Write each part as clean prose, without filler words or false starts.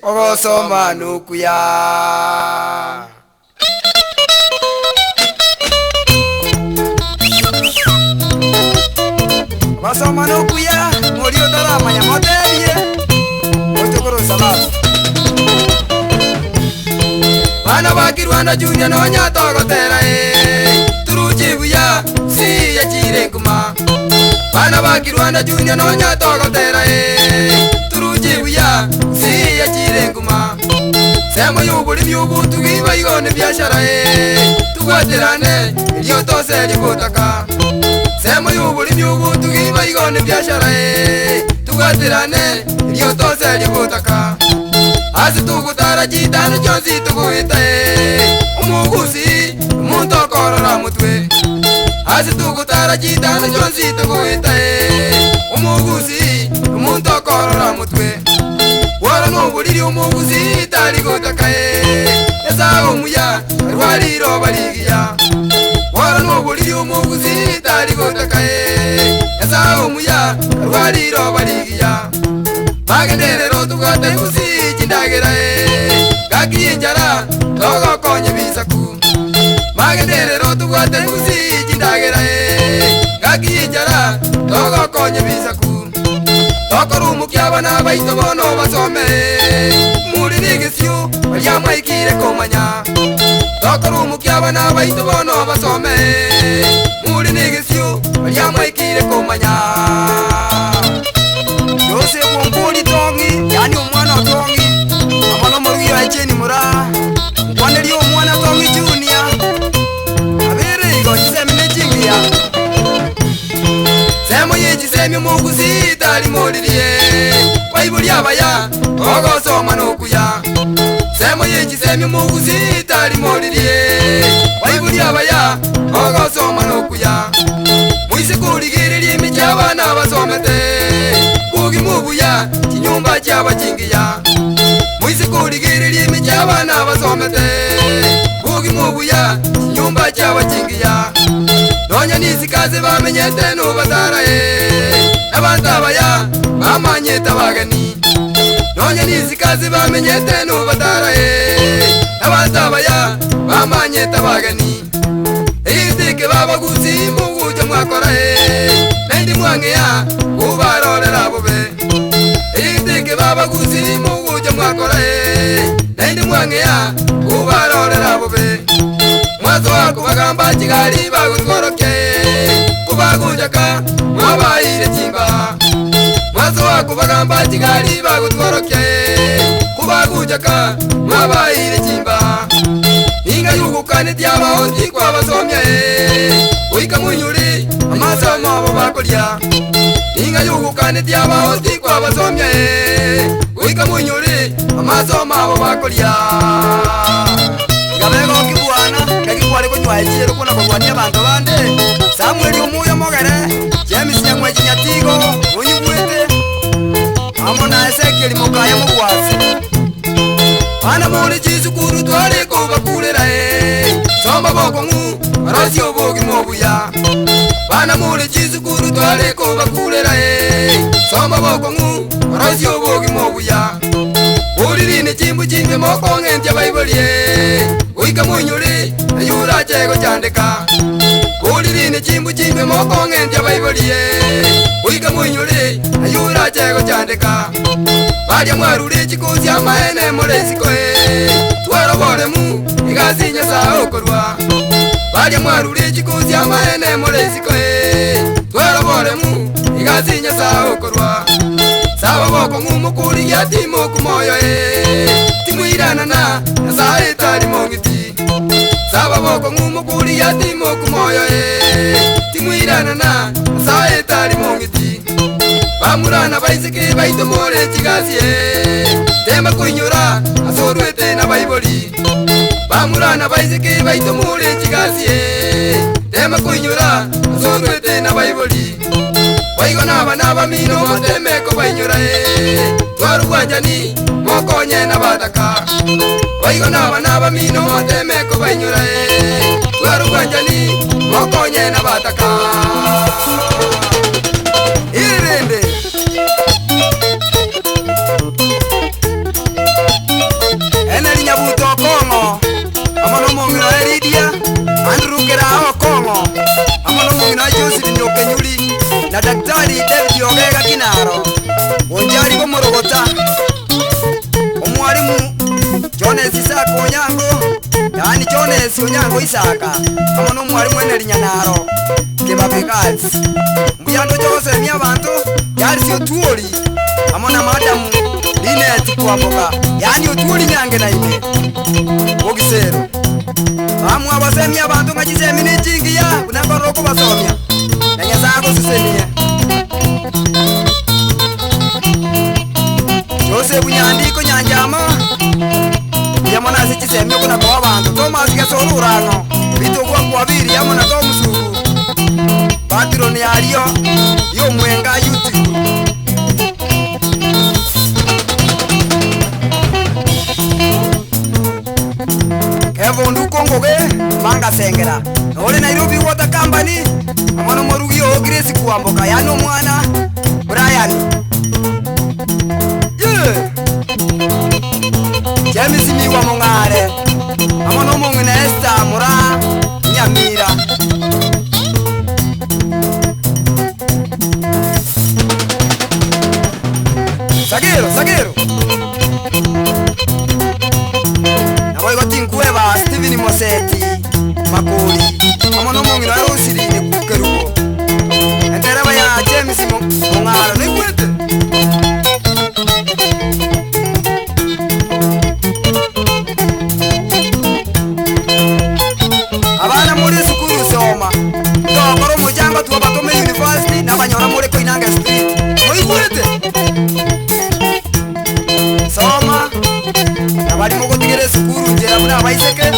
Ogosoma nukuya. Ogosoma nukuya, morio dara manya moterie. Otokoro salamu. Bana baki Rwanda Junior no nyato gotera Turuji buya si ya chire kuma. Bana baki Rwanda Junior no nyato gotera Turuji buya si ya chire kuma. Sema yubuli myubu tugiba igone biashara Tugaterane ilio tose libotaka. Sema yubuli myubu tugiba igone biashara Tugaterane ilio tose libotaka. Asi tukutara jitana jonsi tukuita Umugusi umuntu okorora mutwe. Asi tukutara jitana jonsi tukuita Umugusi umuntu okorora mutwe. Wara nubuliri umugusi tari gutaka Esa umuya rwariro barigiya. Wara nubuliri umugusi tari gutaka Esa umuya rwariro barigiya. Magenderero tugate gusi chindagera Gaki njara togo konye bisaku. Magenderero tugate gusi chindagera Gaki njara togo konye bisaku. Tokoru mukyabana baito bono basome Muri nigisyu balyama ikire komanya. Tokoru mukyabana baito bono basome Muri nigisyu balyama ikire komanya. Yose kumbuli tongi, yani umwana tongi. Amano muruyo echeni mura. Mwaneli umwana tongi junior. Abere igo chisemi nechingia. Semo yechi semi umugusi tali molirie. Waibuli abaya, ogosoma nukuya. Semo yechi semi umugusi tali molirie. Waibuli abaya, ogosoma nukuya. Mwisikuli girili michaba basomete. Mubuya kinyumba cyaba kingiya. Mwisikuli girili michaba basomete. Bugi mubuya kinyumba cyaba kingiya. Nonya nisikaze bamenyete nubatara Nabantabaya bamanyeta bagani. Nonya nisikaze bamenyete nubatara Nabantabaya bamanyeta bagani. Itike babaguzi muguje mwakora Nendi mwangeya ubarorera bube. Itike babaguzi muguje mwakora Nendi mwangeya ubarorera bube. Mwazo wako bagamba kigali bagutworoke. Kubagujaka mwabayire chimba. Mwazo wako bagamba kigali bagutworoke. Kubagujaka mwabayire chimba. Inga yugukane tyaba ondi kwa basomya Uika munyuri amasomo abo bakolya. Inga yugukane tyaba ondi kwa basomya Uika munyuri amasomo abo bakolya. Gabego kibwana kakikwale kunywa echero kuna kurwania bantu bande. Samuel umuyo mogere James nyamwe chinyatigo unyugwete. Amona Ezekiel mukaya mugwasi. Ana muri chisukuru twale kubakulera Somba boko ngu arasyo bogi mobuya. Bana muri chisukuru twale kubakulera Somba boko ngu arasyo bogi mobuya. Ulirine chimbu chimbe moko ngentya baibolie. Uika munyuri ayura chego chandeka. Ulirine chimbu chimbe moko ngentya baibolie. Uika munyuri ayura chego chandeka. Badia mwarure chikuzi amaene mulesiko Twarobore mu igazi nyasa okorwa. Badia mwarure chikuzi amaene mulesiko Twarobore mu igazi nyasa okorwa. Sawa boko ngumukuri ya timo kumoyo Timuirana na sae tari mongiti. Sawa boko ngumukuri ya timo kumoyo Timuirana na sae tari mongiti. Bamurana baisike baito more chigazi Tema kuinyura asorwete na baiboli. Bamurana baisike baito more chigazi Tema kuinyura asorwete na baiboli. Waigo naba naba mino motemeko bainyura Twarugwanjani mokonye na bataka. Waigo naba naba mino motemeko bainyura Twarugwanjani mokonye na bataka. Irende James Onyango Isaka amono mwari mwene Linyanaro Kebabekazi mbuyando jose mi abantu yali sio tuoli amona madamu Linet Kwamboka yani utuoli nyange na ine ogisero amwa basemi abantu ngajize minijingi ya unakoroko basomya nanya zako sisemia Jose bunyandiko nyanjama yamona sichisemyo kuna kwa abantu Thomas Gasorurano bitogwa kwabiri yamona to musuku patroni aliyo yo mwenga YouTube Evo ndukongo be manga sengera ole Nairobi Water Company amana morugi o Grace Kwamboka yano mwana Brian James Miwa Mongare amana mongene Esther Mura Nyamira Sagero Naboigo tinkueba Steven Moseti Makoli amana mongene Rosirine Kukeruko Enteraba ya James Mongare no ikwete Abana muri sukuru soma Ndokoro mujanga tuwa Bakome University Nabanyora muri Koinange Street Moikwete Soma Nabali moko tigere sukuru njera muna abaiseke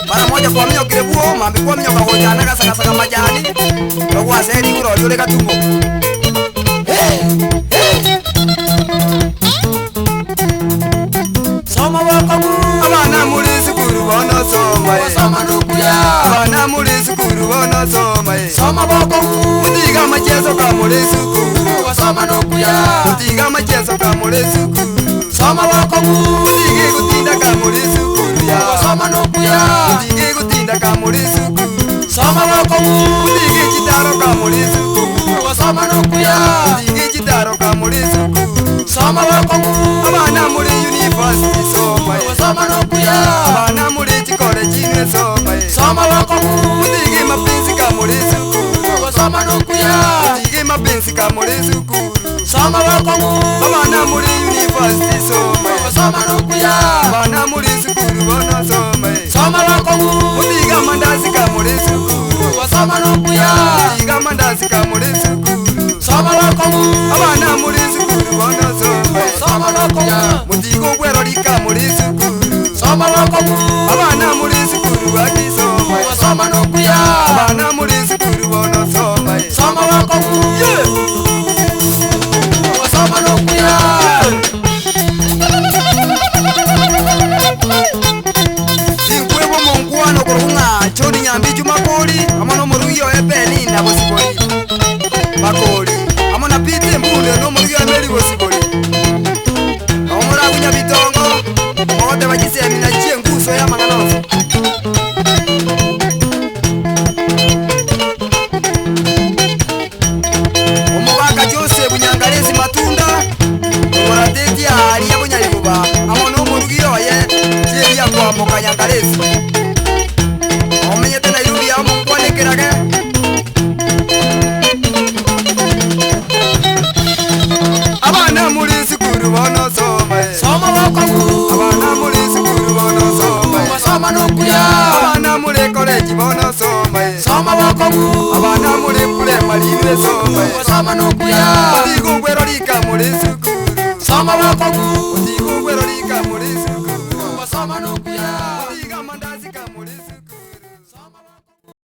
Para moja kwa mnyo kirebuo Mambi kwa mnyo kahojana kasaka majani Rogwa seri uro yule katumbo Soma wako Abana muri sukuru wana soma Soma nukuya Abana muri sukuru wana soma Soma wako Mutiga machezo ka muri sukuru Soma nukuya Mutiga machezo ka muri sukuru Soma wako Mutigi kutinda ka muri sukuru ya Soma nukuya Mutigi kutinda ka muri sukuru Soma wako Mutigi chitaro ka muri sukuru Soma nukuya Mutigi chitaro ka muri sukuru Soma wako Abana muri university soma Soma nukuya Abana muri chikore chine soma Soma wako Mutigi mapinsi ka muri sukuru Soma nukuya Mutigi mapinsi ka muri sukuru Soma wako Abana muri university soma Soma nukuya Abana muri sukuru wana soma Soma wako Mutiga mandazi ka muri sukuru Soma nukuya Mutiga mandazi ka muri sukuru Soma wako Abana muri sukuru wana soma Soma wako Mutigo gwero lika muri sukuru Soma wako Abana muri sukuru waki soma Soma nukuya Abana muri sukuru wana soma Soma wako Soma nukuya Sinkwebo monguano kurunga Choni nyambi jumakoli Amano moruyo ebeni na bosikoli Makoli Amona pite mbunde no moruyo ebeni bosikoli Omora kunya bitongo Mote wajise mina chie nguso ya manganoso Omowaka Jose bunyangalezi matunda Omora teti ali ya bunyalibuba Amono moruyo ye Chie ya Kwamboka nyangalezi Omenyete Nairobi ya mungwane kirage Abana muri sukuru wana soma Soma wako Abana muri sukuru wana soma Soma nukuya Abana muri college wana soma Soma wako Abana muri primary ile soma Soma nukuya Mutigo gwero lika muri sukuru Soma wako